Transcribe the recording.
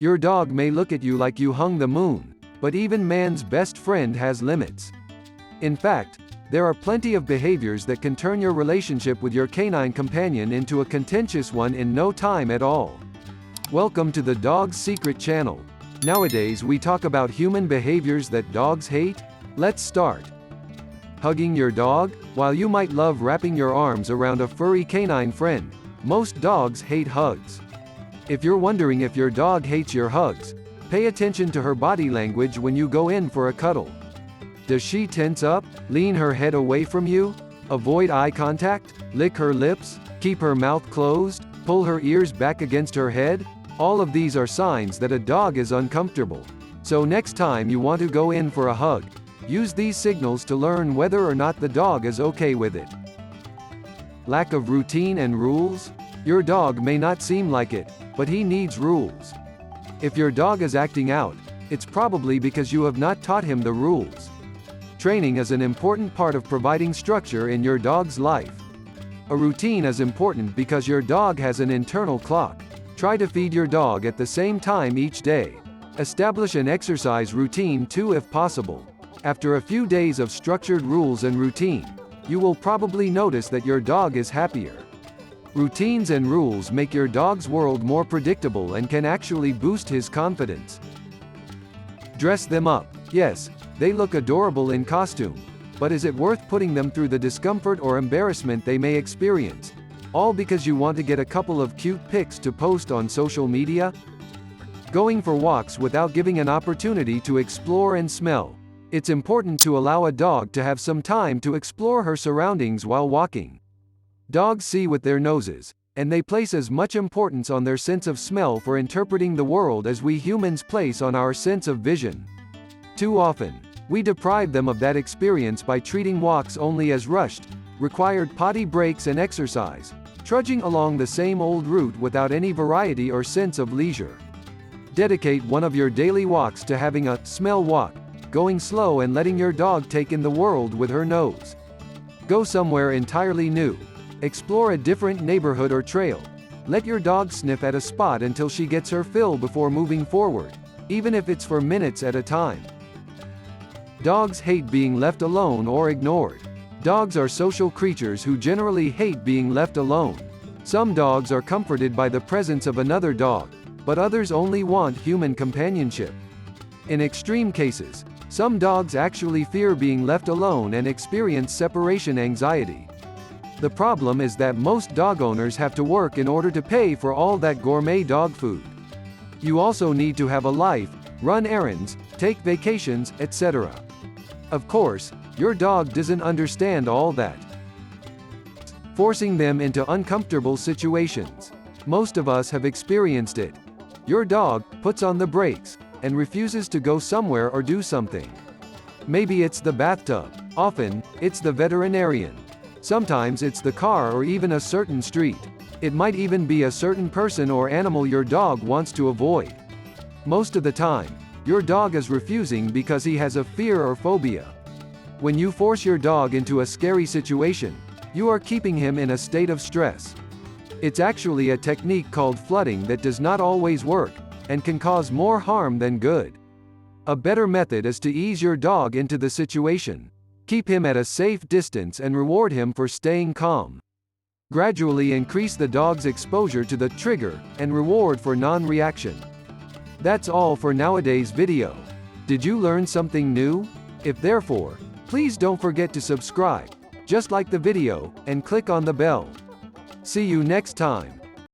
Your dog may look at you like you hung the moon, but even man's best friend has limits. In fact, there are plenty of behaviors that can turn your relationship with your canine companion into a contentious one in no time at all. Welcome to the Dog's Secret channel. Nowadays we talk about human behaviors that dogs hate. Let's start. Hugging your dog? While you might love wrapping your arms around a furry canine friend, most dogs hate hugs. If you're wondering if your dog hates your hugs, pay attention to her body language when you go in for a cuddle. Does she tense up, lean her head away from you, avoid eye contact, lick her lips, keep her mouth closed, pull her ears back against her head? All of these are signs that a dog is uncomfortable. So next time you want to go in for a hug, use these signals to learn whether or not the dog is okay with it. Lack of routine and rules? Your dog may not seem like it, but he needs rules. If your dog is acting out, it's probably because you have not taught him the rules. Training is an important part of providing structure in your dog's life. A routine is important because your dog has an internal clock. Try to feed your dog at the same time each day. Establish an exercise routine too if possible. After a few days of structured rules and routine, you will probably notice that your dog is happier. Routines and rules make your dog's world more predictable and can actually boost his confidence. Dress them up. Yes, they look adorable in costume, but is it worth putting them through the discomfort or embarrassment they may experience, all because you want to get a couple of cute pics to post on social media? Going for walks without giving an opportunity to explore and smell. It's important to allow a dog to have some time to explore her surroundings while walking. Dogs see with their noses, and they place as much importance on their sense of smell for interpreting the world as we humans place on our sense of vision. Too often, we deprive them of that experience by treating walks only as rushed, required potty breaks and exercise, trudging along the same old route without any variety or sense of leisure. Dedicate one of your daily walks to having a smell walk, going slow and letting your dog take in the world with her nose. Go somewhere entirely new. Explore a different neighborhood or trail. Let your dog sniff at a spot until she gets her fill before moving forward, even if it's for minutes at a time. Dogs hate being left alone or ignored. Dogs are social creatures who generally hate being left alone. Some dogs are comforted by the presence of another dog, but others only want human companionship. In extreme cases, some dogs actually fear being left alone and experience separation anxiety. The problem is that most dog owners have to work in order to pay for all that gourmet dog food. You also need to have a life, run errands, take vacations, etc. Of course, your dog doesn't understand all that. Forcing them into uncomfortable situations. Most of us have experienced it. Your dog puts on the brakes and refuses to go somewhere or do something. Maybe it's the bathtub. Often, it's the veterinarian. Sometimes it's the car or even a certain street. It might even be a certain person or animal your dog wants to avoid. Most of the time, your dog is refusing because he has a fear or phobia. When you force your dog into a scary situation, you are keeping him in a state of stress. It's actually a technique called flooding that does not always work, and can cause more harm than good. A better method is to ease your dog into the situation. Keep him at a safe distance and reward him for staying calm. Gradually increase the dog's exposure to the trigger, and reward for non-reaction. That's all for nowadays video. Did you learn something new? If therefore, please don't forget to subscribe, just like the video, and click on the bell. See you next time.